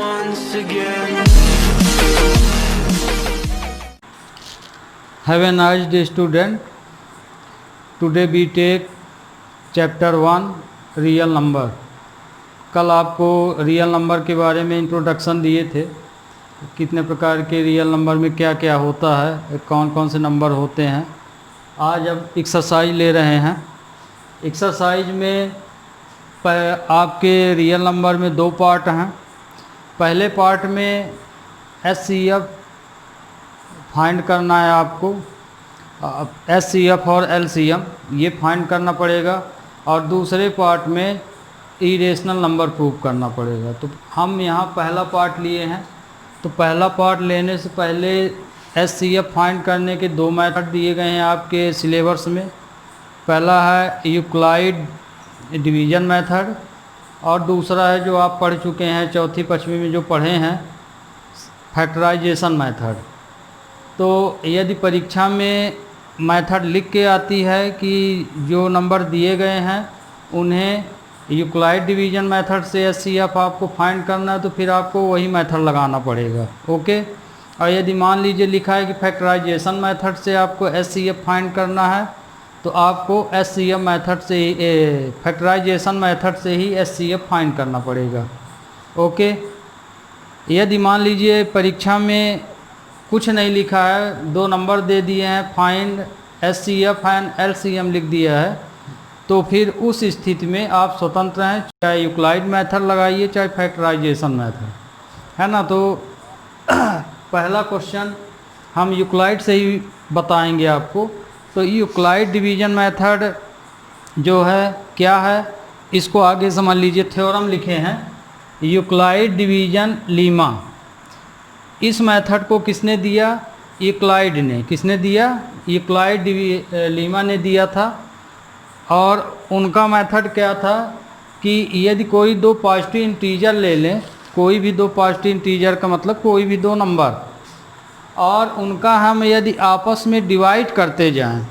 once again. Have a nice day, student. Today we take chapter 1 real number. कल आपको real number के बारे में इंट्रोडक्शन दिए थे, कितने प्रकार के रियल नंबर में क्या क्या होता है, कौन कौन से नंबर होते हैं। आज अब एक्सरसाइज ले रहे हैं। एक्सरसाइज में आपके रियल नंबर में दो पार्ट हैं। पहले पार्ट में HCF फाइंड करना है आपको, HCF और LCM ये फाइंड करना पड़ेगा, और दूसरे पार्ट में इरेशनल नंबर प्रूव करना पड़ेगा। तो हम यहाँ पहला पार्ट लिए हैं। तो पहला पार्ट लेने से पहले HCF फाइंड करने के दो मेथड दिए गए हैं आपके सिलेबस में। पहला है यूक्लाइड डिवीज़न मेथड, और दूसरा है जो आप पढ़ चुके हैं चौथी पाँचवीं में जो पढ़े हैं, फैक्टराइजेशन मेथड। तो यदि परीक्षा में मेथड लिख के आती है कि जो नंबर दिए गए हैं उन्हें यूक्लाइड डिवीज़न मेथड से HCF आपको फाइंड करना है, तो फिर आपको वही मेथड लगाना पड़ेगा। ओके। और यदि मान लीजिए लिखा है कि फैक्टराइजेशन मेथड से आपको HCF फाइंड करना है, तो आपको HCF मेथड से ही फैक्टराइजेशन मेथड से ही HCF फाइंड करना पड़ेगा। ओके। यदि मान लीजिए परीक्षा में कुछ नहीं लिखा है, दो नंबर दे दिए हैं, फाइंड HCF एंड LCM लिख दिया है, तो फिर उस स्थिति में आप स्वतंत्र हैं, चाहे यूक्लाइड मेथड लगाइए चाहे फैक्टराइजेशन मेथड, है ना। तो पहला क्वेश्चन हम यूक्लाइड से ही बताएंगे आपको। तो यूक्लाइड डिवीज़न मेथड जो है क्या है, इसको आगे समझ लीजिए। थ्योरम लिखे हैं यूक्लाइड डिवीज़न लीमा। इस मेथड को किसने दिया? यूक्लाइड ने। किसने दिया? यूक्लाइड लीमा ने दिया था। और उनका मेथड क्या था कि यदि कोई दो पॉजिटिव इंटीजर ले लें, कोई भी दो पॉजिटिव इंटीजर का मतलब कोई भी दो नंबर, और उनका हम यदि आपस में डिवाइड करते जाएं,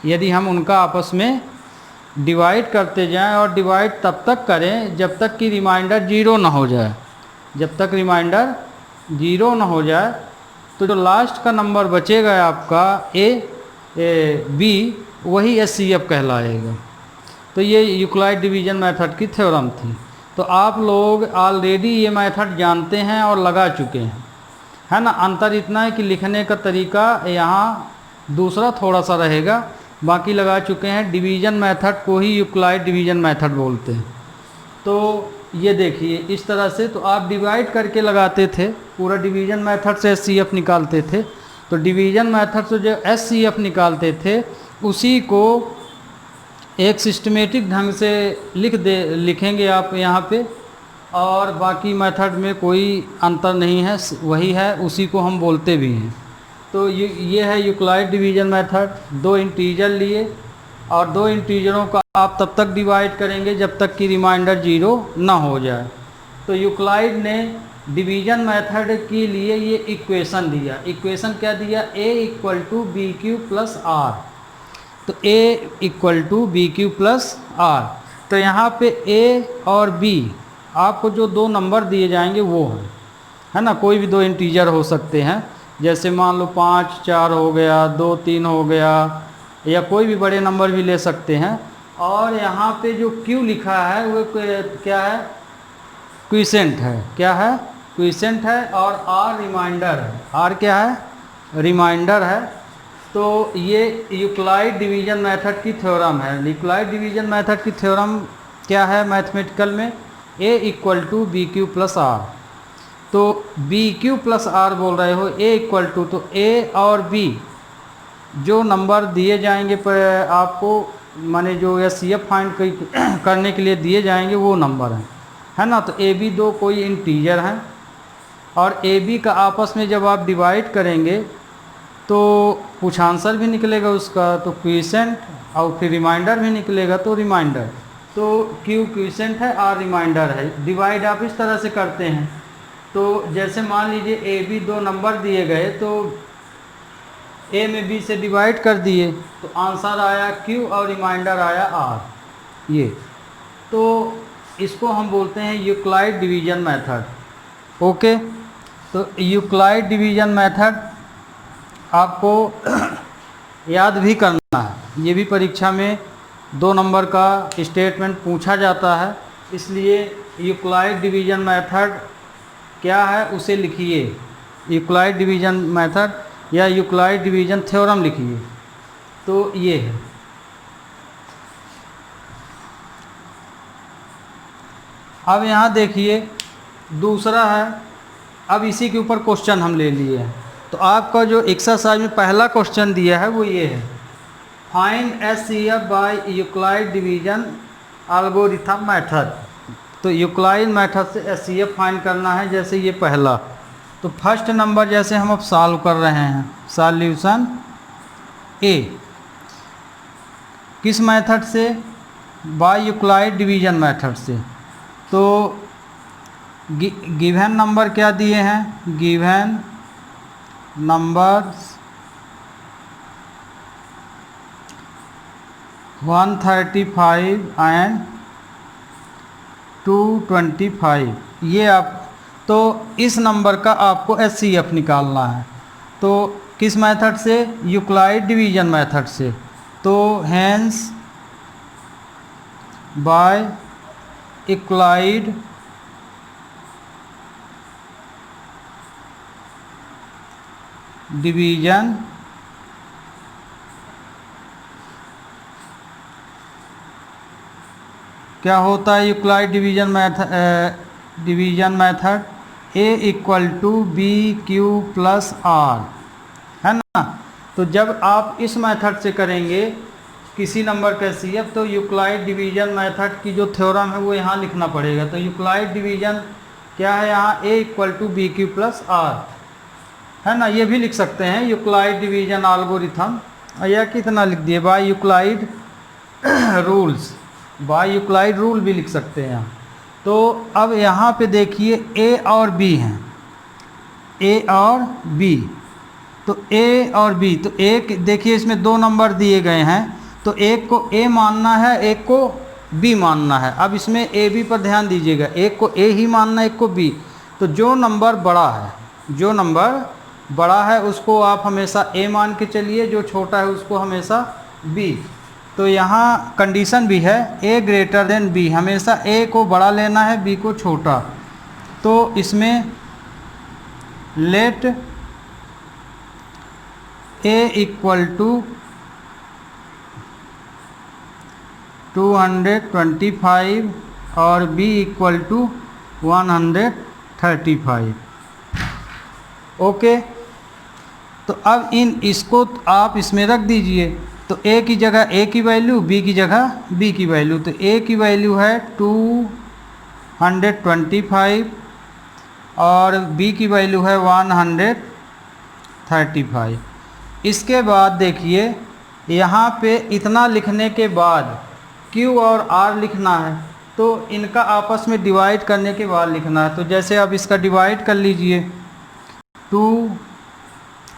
यदि हम उनका आपस में डिवाइड करते जाएं, और डिवाइड तब तक करें जब तक कि रिमाइंडर ज़ीरो ना हो जाए। जब तक रिमाइंडर ज़ीरो ना हो जाए, तो जो लास्ट का नंबर बचेगा आपका B, वही HCF कहलाएगा। तो ये यूक्लाइड डिवीज़न मेथड की थ्योरम थी। तो आप लोग ऑलरेडी ये मेथड जानते हैं और लगा चुके हैं, है ना। अंतर इतना है कि लिखने का तरीका यहाँ दूसरा थोड़ा सा रहेगा, बाकी लगा चुके हैं। डिवीज़न मेथड को ही यूक्लाइड डिवीज़न मेथड बोलते हैं। तो ये देखिए इस तरह से, तो आप डिवाइड करके लगाते थे, पूरा डिवीज़न मेथड से HCF निकालते थे। तो डिवीज़न मेथड से जो HCF निकालते थे उसी को एक सिस्टमेटिक ढंग से लिखेंगे आप यहाँ पे, और बाकी मेथड में कोई अंतर नहीं है, वही है, उसी को हम बोलते भी हैं। तो ये है यूक्लाइड डिवीज़न मेथड। दो इंटीजर लिए, और दो इंटीजरों का आप तब तक डिवाइड करेंगे जब तक कि रिमाइंडर ज़ीरो ना हो जाए। तो यूक्लाइड ने डिवीज़न मेथड के लिए ये इक्वेशन दिया। इक्वेशन क्या दिया? A = BQ + R। तो A = BQ + R। तो यहाँ पे A और B आपको जो दो नंबर दिए जाएंगे वो हैं, है ना। कोई भी दो इंटीजर हो सकते हैं, जैसे मान लो 5 4 हो गया, 2 3 हो गया, या कोई भी बड़े नंबर भी ले सकते हैं। और यहाँ पे जो Q लिखा है वो क्या है? क्विसेंट है। क्या है? क्विसेंट है। और R रिमाइंडर है। R क्या है? रिमाइंडर है। तो ये यूक्लाइड डिवीज़न मेथड की थ्योरम है। यूक्लाइड डिवीज़न मेथड की थ्योरम क्या है मैथमेटिकल में? A = BQ + R। तो BQ + R बोल रहे हो, A = तो A और B जो नंबर दिए जाएंगे पर आपको, माने जो HCF फाइंड करने के लिए दिए जाएंगे वो नंबर हैं, है ना। तो AB दो कोई इंटीजर हैं, और AB का आपस में जब आप डिवाइड करेंगे तो कुछ आंसर भी निकलेगा उसका, तो क्विसेंट, और फिर रिमाइंडर भी निकलेगा तो रिमाइंडर। तो Q क्विसेंट है, R रिमाइंडर है। डिवाइड आप इस तरह से करते हैं। तो जैसे मान लीजिए AB दो नंबर दिए गए, तो A में B से डिवाइड कर दिए, तो आंसर आया Q और रिमाइंडर आया R। ये तो इसको हम बोलते हैं यूक्लाइड डिवीज़न मेथड। ओके, तो यूक्लाइड डिवीज़न मेथड आपको याद भी करना है। ये भी परीक्षा में 2 नंबर का स्टेटमेंट पूछा जाता है, इसलिए यूक्लाइड डिवीज़न मेथड क्या है उसे लिखिए। यूक्लाइड डिवीज़न मेथड या यूक्लाइड डिवीज़न थ्योरम लिखिए। तो ये है। अब यहाँ देखिए दूसरा है, अब इसी के ऊपर क्वेश्चन हम ले लिए हैं। तो आपका जो एक्सरसाइज में पहला क्वेश्चन दिया है वो ये है, find HCF by Euclid division algorithm method. तो यूक्लाइड मेथड से HCF फाइंड करना है, जैसे ये पहला। तो फर्स्ट नंबर जैसे हम अब सॉल्व कर रहे हैं, सॉल्यूशन ए किस मेथड से, बाय यूक्लाइड डिवीज़न मेथड से। तो गिवन नंबर क्या दिए हैं, गिवन नंबर्स 135 एंड 225, ये आप, तो इस नंबर का आपको HCF निकालना है। तो किस मेथड से, यूक्लाइड डिवीज़न मेथड से। तो हेंस बाय यूक्लाइड डिवीज़न क्या होता है, Euclid division method A equal to b q plus r, है ना। तो जब आप इस मेथड से करेंगे किसी नंबर का HCF, तो यूक्लाइड डिवीज़न मेथड की जो थ्योरम है वो यहाँ लिखना पड़ेगा। तो यूक्लाइड डिवीज़न क्या है यहाँ, A equal to b q plus r, है ना। ये भी लिख सकते हैं यूक्लाइड डिवीज़न एल्गोरिथम, या कितना लिख दिए, by Euclid rules, by Euclid rule भी लिख सकते हैं यहाँ। तो अब यहाँ पे देखिए A और B हैं, A और B। तो A और B, तो एक देखिए इसमें 2 नंबर दिए गए हैं, तो एक को A मानना है, एक को B मानना है। अब इसमें A B पर ध्यान दीजिएगा, एक को A ही मानना है, एक को B। तो जो नंबर बड़ा है, जो नंबर बड़ा है उसको आप हमेशा A मान के चलिए, जो छोटा है उसको हमेशा B। तो यहाँ कंडीशन भी है A ग्रेटर देन B, हमेशा A को बड़ा लेना है, B को छोटा। तो इसमें लेट A इक्वल टू 225 और B इक्वल टू 135। ओके, तो अब इसको आप इसमें रख दीजिए। तो A की जगह A की वैल्यू, B की जगह B की वैल्यू। तो A की वैल्यू है 225 और B की वैल्यू है 135। इसके बाद देखिए यहाँ पे इतना लिखने के बाद Q और R लिखना है, तो इनका आपस में डिवाइड करने के बाद लिखना है। तो जैसे आप इसका डिवाइड कर लीजिए, 2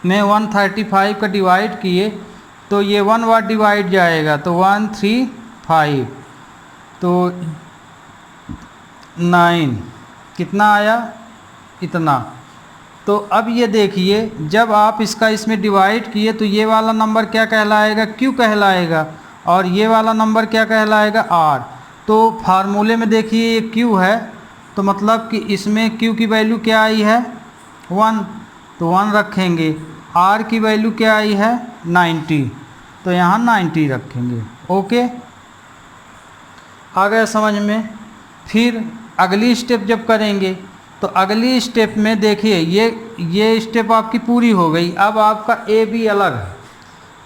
में 135 का डिवाइड किए तो ये 1 बार डिवाइड जाएगा, तो 135, तो 9 कितना आया, इतना। तो अब ये देखिए जब आप इसका इसमें डिवाइड किए तो ये वाला नंबर क्या कहलाएगा, Q कहलाएगा, और ये वाला नंबर क्या कहलाएगा, R। तो फार्मूले में देखिए ये Q है, तो मतलब कि इसमें Q की वैल्यू क्या आई है, 1, तो 1 रखेंगे। R की वैल्यू क्या आई है, 90, तो यहाँ 90 रखेंगे। ओके, आ गया समझ में। फिर अगली स्टेप जब करेंगे तो अगली स्टेप में देखिए ये स्टेप आपकी पूरी हो गई। अब आपका A B अलग है,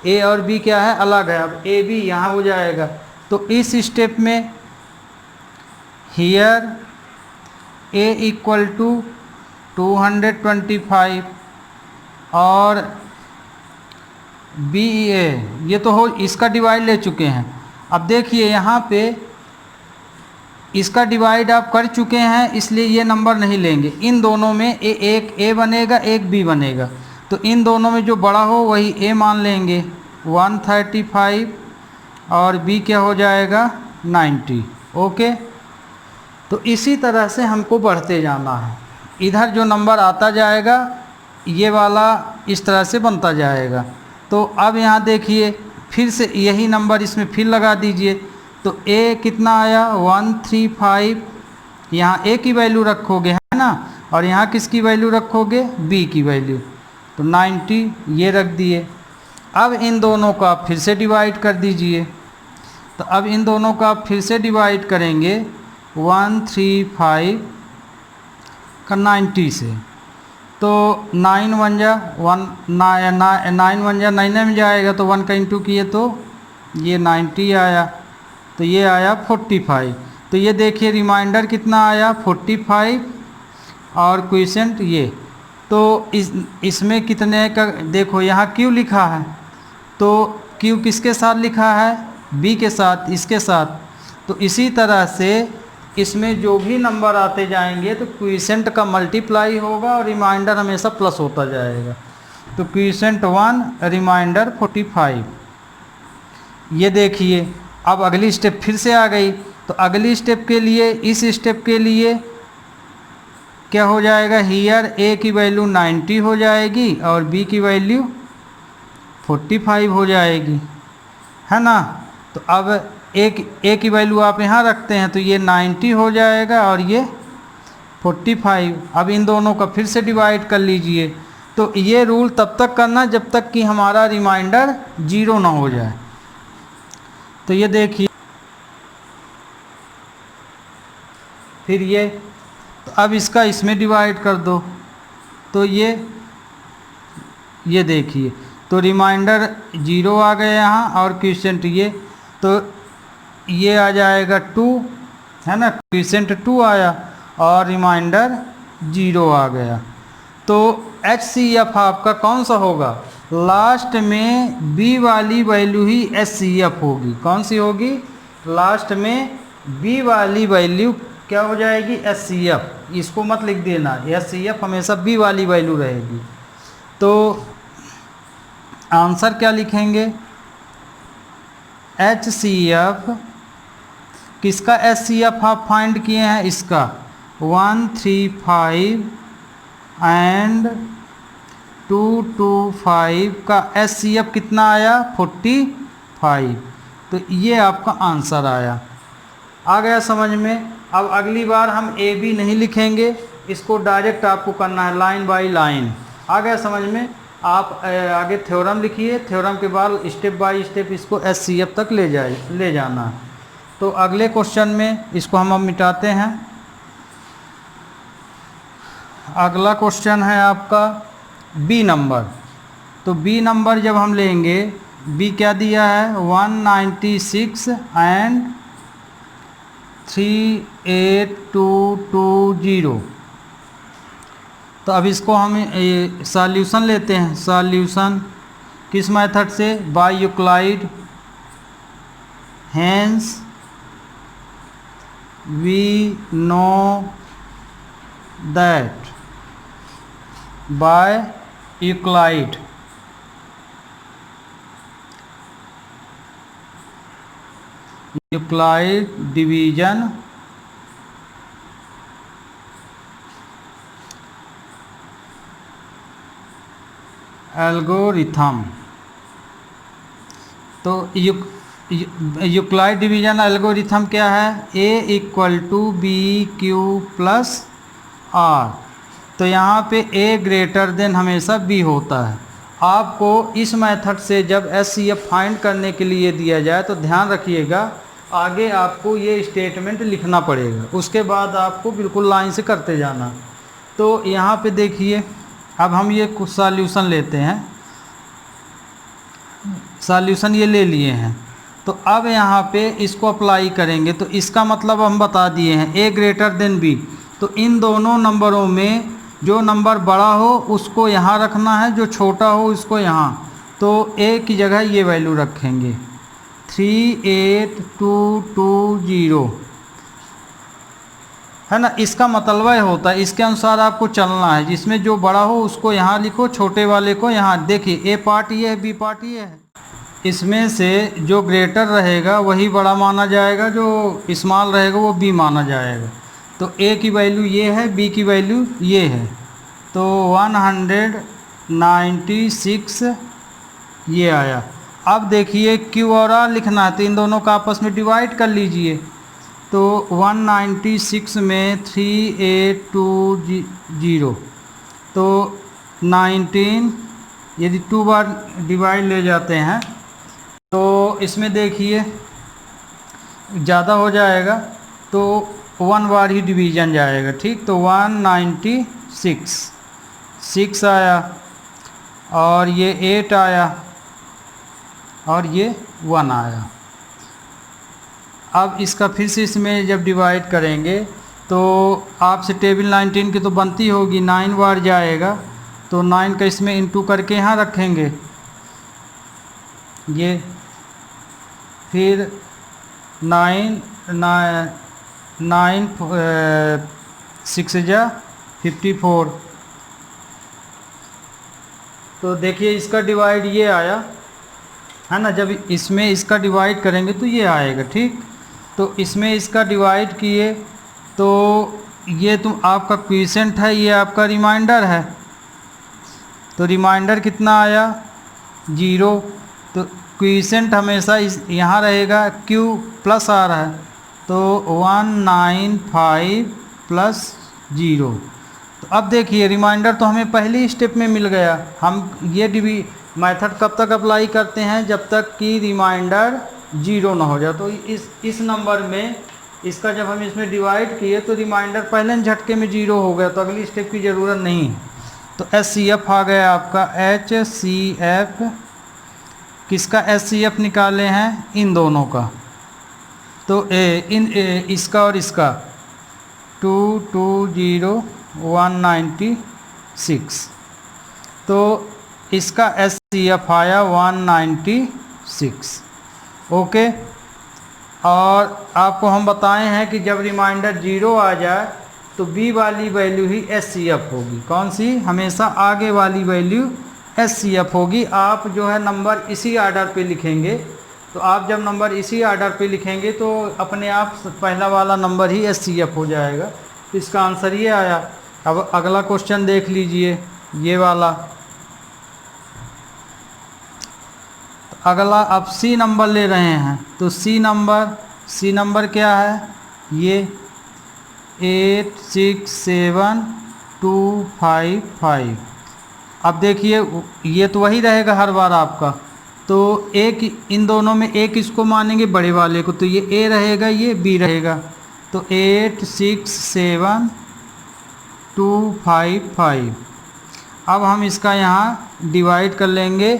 A और B क्या है, अलग है। अब A B यहाँ हो जाएगा। तो इस स्टेप में हियर A इक्वल टू 225 और B A, ये तो हो, इसका डिवाइड ले चुके हैं। अब देखिए यहाँ पे इसका डिवाइड आप कर चुके हैं, इसलिए ये नंबर नहीं लेंगे। इन दोनों में एक A बनेगा, एक B बनेगा। तो इन दोनों में जो बड़ा हो वही A मान लेंगे, 135, और B क्या हो जाएगा, 90। ओके, तो इसी तरह से हमको बढ़ते जाना है। इधर जो नंबर आता जाएगा ये वाला इस तरह से बनता जाएगा। तो अब यहाँ देखिए फिर से यही नंबर इसमें फिर लगा दीजिए। तो ए कितना आया 135, यहाँ ए की वैल्यू रखोगे है ना, और यहाँ किसकी वैल्यू रखोगे बी की वैल्यू, तो 90 ये रख दिए। अब इन दोनों को आप फिर से डिवाइड कर दीजिए। तो अब इन दोनों को आप फिर से डिवाइड करेंगे 135 का 90 से, तो 9 1 जा 1 9 1 जा 9 में जाएगा, तो 1 का इंटू किए तो ये 90 आया, तो ये आया 45। तो ये देखिए रिमाइंडर कितना आया 45 और क्वोशिएंट ये। तो इसमें कितने का देखो यहाँ क्यू लिखा है, तो क्यू किसके साथ लिखा है बी के साथ, इसके साथ। तो इसी तरह से इसमें जो भी नंबर आते जाएंगे तो क्वोशिएंट का मल्टीप्लाई होगा और रिमाइंडर हमेशा प्लस होता जाएगा। तो क्वोशिएंट 1 रिमाइंडर 45। ये देखिए अब अगली स्टेप फिर से आ गई। तो अगली स्टेप के लिए इस स्टेप के लिए क्या हो जाएगा, हियर ए की वैल्यू 90 हो जाएगी और बी की वैल्यू 45 हो जाएगी, है ना। तो अब ए की वैल्यू आप यहाँ रखते हैं तो ये 90 हो जाएगा और ये 45। अब इन दोनों का फिर से डिवाइड कर लीजिए। तो ये रूल तब तक करना जब तक कि हमारा रिमाइंडर 0 ना हो जाए। तो ये देखिए फिर ये, तो अब इसका इसमें डिवाइड कर दो, तो ये देखिए तो रिमाइंडर 0 आ गया यहाँ और क्वोशिएंट ये, तो ये आ जाएगा 2, है ना, क्वोशिएंट 2 आया और रिमाइंडर 0 आ गया। तो HCF आपका कौन सा होगा, लास्ट में B वाली वैल्यू ही HCF होगी। कौन सी होगी, लास्ट में B वाली वैल्यू क्या हो जाएगी HCF। इसको मत लिख देना, HCF हमेशा B वाली वैल्यू रहेगी। तो आंसर क्या लिखेंगे, HCF किसका HCF आप फाइंड किए हैं, इसका 135 एंड 225 का HCF कितना आया 45। तो ये आपका आंसर आया। आ गया समझ में। अब अगली बार हम ए बी नहीं लिखेंगे, इसको डायरेक्ट आपको करना है लाइन बाय लाइन। आ गया समझ में। आप आगे थ्योरम लिखिए, थ्योरम के बाद स्टेप बाय स्टेप इसको HCF तक ले जाना। तो अगले क्वेश्चन में इसको हम अब मिटाते हैं। अगला क्वेश्चन है आपका बी नंबर। तो बी नंबर जब हम लेंगे, बी क्या दिया है 196 एंड 38220। तो अब इसको हम सॉल्यूशन लेते हैं। सॉल्यूशन किस मेथड से, by Euclid. Hence we know that by Euclid division algorithm. तो यूक्लिड डिवीजन एल्गोरिथम क्या है, A = BQ + R। तो यहाँ पे A ग्रेटर देन हमेशा B होता है। आपको इस मेथड से जब HCF फाइंड करने के लिए दिया जाए तो ध्यान रखिएगा, आगे आपको ये स्टेटमेंट लिखना पड़ेगा, उसके बाद आपको बिल्कुल लाइन से करते जाना। तो यहाँ पे देखिए अब हम ये कुछ सॉल्यूशन लेते हैं। सॉल्यूशन ये ले लिए हैं, तो अब यहाँ पे इसको अप्लाई करेंगे। तो इसका मतलब हम बता दिए हैं A > B। तो इन दोनों नंबरों में जो नंबर बड़ा हो उसको यहाँ रखना है, जो छोटा हो उसको यहाँ। तो A की जगह ये वैल्यू रखेंगे 38220, है ना। इसका मतलब यह होता है, इसके अनुसार आपको चलना है, जिसमें जो बड़ा हो उसको यहाँ लिखो, छोटे वाले को यहाँ। देखिए A पार्ट ये है, B पार्ट ये है। इसमें से जो ग्रेटर रहेगा वही बड़ा माना जाएगा, जो स्मॉल रहेगा वो B माना जाएगा। तो ए की वैल्यू ये है, बी की वैल्यू ये है, तो 196 ये आया। अब देखिए क्यू और आर लिखना है, तो इन दोनों का आपस में डिवाइड कर लीजिए। तो 196 में 3820, तो 19 यदि 2 बार डिवाइड ले जाते हैं तो इसमें देखिए ज़्यादा हो जाएगा, तो 1 बार ही डिवीज़न जाएगा। ठीक, तो 196 आया, और ये 8 आया, और ये 1 आया। अब इसका फिर से इसमें जब डिवाइड करेंगे तो आपसे टेबल 19 की तो बनती होगी, 9 बार जाएगा, तो 9 का इसमें इंटू करके यहाँ रखेंगे ये, फिर 9 6 जा 54, तो देखिए इसका डिवाइड ये आया है ना। जब इसमें इसका डिवाइड करेंगे तो ये आएगा। ठीक, तो इसमें इसका डिवाइड किए तो ये तुम आपका क्विसेंट है, ये आपका रिमाइंडर है, तो रिमाइंडर कितना आया 0, तो क्विसेंट हमेशा इस यहाँ रहेगा, क्यू प्लस आ रहा है, तो 195 प्लस 0। तो अब देखिए रिमाइंडर तो हमें पहली स्टेप में मिल गया। हम ये मेथड कब तक अप्लाई करते हैं, जब तक कि रिमाइंडर 0 ना हो जाए। तो इस नंबर में इसका जब हम इसमें डिवाइड किए तो रिमाइंडर पहले झटके में 0 हो गया, तो अगली स्टेप की ज़रूरत नहीं है। तो HCF आ गया आपका, HCF किसका HCF निकाले हैं, इन दोनों का, तो इसका और इसका 220196, तो इसका HCF आया 196। ओके, और आपको हम बताए हैं कि जब रिमाइंडर 0 आ जाए तो बी वाली वैल्यू ही HCF होगी। कौन सी, हमेशा आगे वाली वैल्यू HCF होगी। आप जो है नंबर इसी आर्डर पे लिखेंगे, तो आप जब नंबर इसी आर्डर पे लिखेंगे तो अपने आप पहला वाला नंबर ही HCF हो जाएगा। तो इसका आंसर ये आया। अब अगला क्वेश्चन देख लीजिए, ये वाला। अगला अब सी नंबर ले रहे हैं, तो सी नंबर क्या है, ये 867255। अब देखिए ये तो वही रहेगा हर बार आपका, तो एक इन दोनों में एक इसको मानेंगे बड़े वाले को, तो ये ए रहेगा, ये बी रहेगा, तो 867255। अब हम इसका यहाँ डिवाइड कर लेंगे।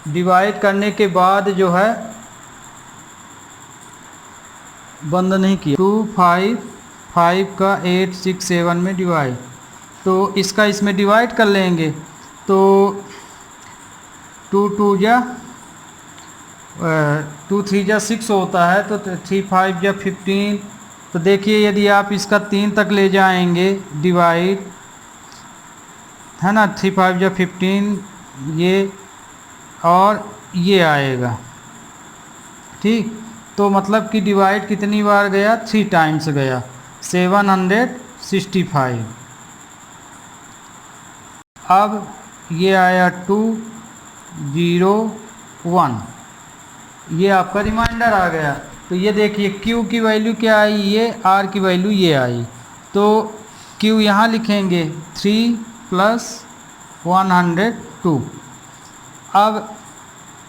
डिवाइड करने के बाद जो है, बंद नहीं किया, 255 का 867 में डिवाइड, तो इसका इसमें डिवाइड कर लेंगे, तो 2 3 जा 6 होता है, तो 3 5 जा 15। तो देखिए यदि आप इसका 3 तक ले जाएंगे डिवाइड, है ना, 3 5 जा 15 ये, और ये आएगा। ठीक, तो मतलब कि डिवाइड कितनी बार गया, 3 टाइम्स गया, 765। अब ये आया 201, ये आपका रिमाइंडर आ गया। तो ये देखिए Q की वैल्यू क्या आई, ये R की वैल्यू ये आई, तो Q यहाँ लिखेंगे 3 + 102। अब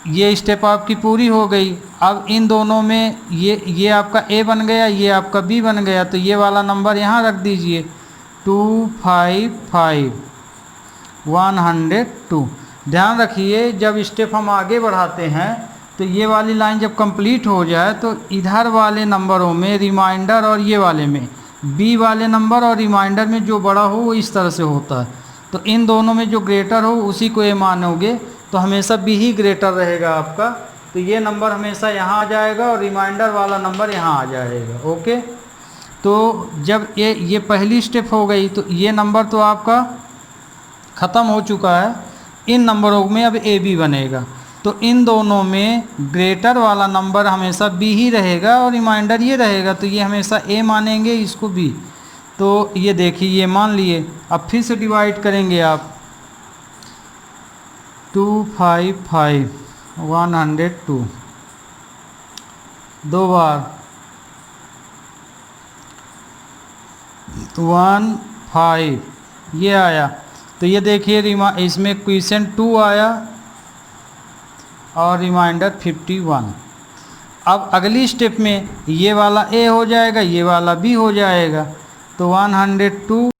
ये स्टेप आपकी पूरी हो गई। अब इन दोनों में ये आपका A बन गया, ये आपका B बन गया, तो ये वाला नंबर यहाँ रख दीजिए, 255 102। ध्यान रखिए जब स्टेप हम आगे बढ़ाते हैं तो ये वाली लाइन जब कंप्लीट हो जाए तो इधर वाले नंबरों में रिमाइंडर और ये वाले में B वाले नंबर और रिमाइंडर में जो बड़ा हो वो इस तरह से होता है, तो इन दोनों में जो ग्रेटर हो उसी को A मानोगे, तो हमेशा B ही ग्रेटर रहेगा आपका। तो ये नंबर हमेशा यहाँ आ जाएगा और रिमाइंडर वाला नंबर यहाँ आ जाएगा। ओके, तो जब ये पहली स्टेप हो गई तो ये नंबर तो आपका ख़त्म हो चुका है। इन नंबरों में अब A B बनेगा, तो इन दोनों में ग्रेटर वाला नंबर हमेशा B ही रहेगा और रिमाइंडर ये रहेगा, तो ये हमेशा A मानेंगे, इसको B। तो ये देखिए, ये मान लिए, अब फिर से डिवाइड करेंगे आप, 255 102, 2 बार 15 ये आया। तो ये देखिए इसमें क्वेश्चन 2 आया और रिमाइंडर 51। अब अगली स्टेप में ये वाला ए हो जाएगा, ये वाला बी हो जाएगा। तो 102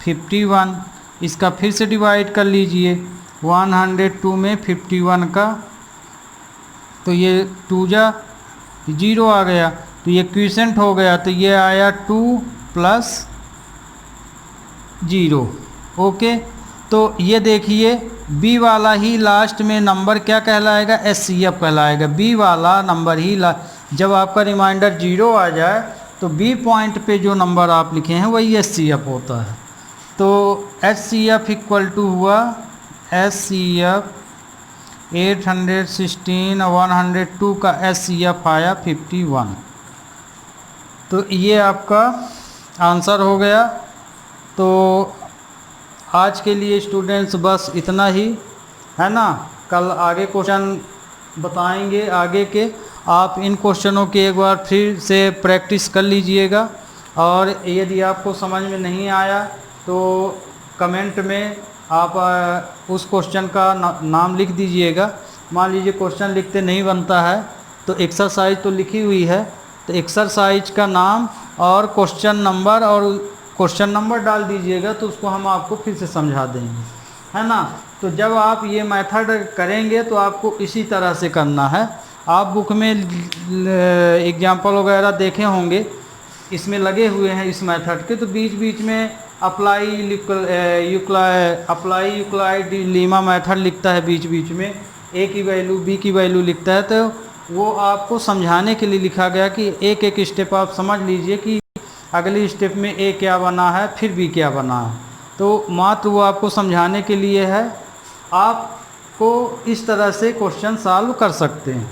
51, इसका फिर से डिवाइड कर लीजिए 102 में 51 का, तो ये 2 जा 0 आ गया, तो ये क्विसेंट हो गया, तो ये आया 2 + 0। ओके, तो ये देखिए बी वाला ही लास्ट में नंबर क्या कहलाएगा, SCF कहलाएगा। बी वाला नंबर ही जब आपका रिमाइंडर 0 आ जाए तो बी पॉइंट पे जो नंबर आप लिखे हैं वही SCF होता है। तो SCF इक्वल टू हुआ SCF 816 102 का SCF आया 51। तो ये आपका आंसर हो गया। तो आज के लिए स्टूडेंट्स बस इतना ही है ना। कल आगे क्वेश्चन बताएंगे आगे के, आप इन क्वेश्चनों की एक बार फिर से प्रैक्टिस कर लीजिएगा। और यदि आपको समझ में नहीं आया तो कमेंट में आप उस क्वेश्चन का नाम लिख दीजिएगा। मान लीजिए क्वेश्चन लिखते नहीं बनता है तो एक्सरसाइज तो लिखी हुई है, तो एक्सरसाइज का नाम और क्वेश्चन नंबर और क्वेश्चन नंबर डाल दीजिएगा, तो उसको हम आपको फिर से समझा देंगे, है ना। तो जब आप ये मेथड करेंगे तो आपको इसी तरह से करना है। आप बुक में एग्जाम्पल वगैरह देखे होंगे, इसमें लगे हुए हैं इस मेथड के, तो बीच बीच में अप्लाई यूक्लाइड लीमा मेथड लिखता है, बीच बीच में ए की वैल्यू बी की वैल्यू लिखता है। तो वो आपको समझाने के लिए लिखा गया कि एक एक स्टेप आप समझ लीजिए कि अगली स्टेप में ए क्या बना है फिर बी क्या बना है। तो मात्र वो आपको समझाने के लिए है, आपको इस तरह से क्वेश्चन सॉल्व कर सकते हैं,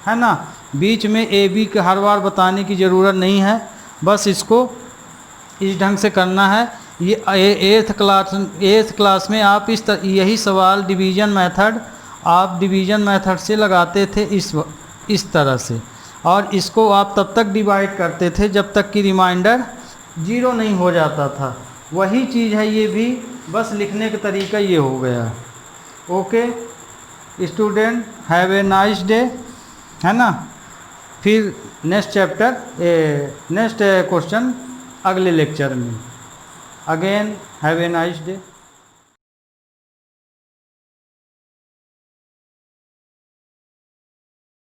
है ना। बीच में ए बी के हर बार बताने की ज़रूरत नहीं है, बस इसको इस ढंग से करना है। ये 8th क्लास में आप यही सवाल डिवीज़न मेथड आप डिवीज़न मेथड से लगाते थे इस तरह से, और इसको आप तब तक डिवाइड करते थे जब तक कि रिमाइंडर 0 नहीं हो जाता था। वही चीज़ है ये भी, बस लिखने का तरीका ये हो गया। Okay student, have a nice day, है ना। फिर नेक्स्ट क्वेश्चन अगले लेक्चर में। Again have a nice day.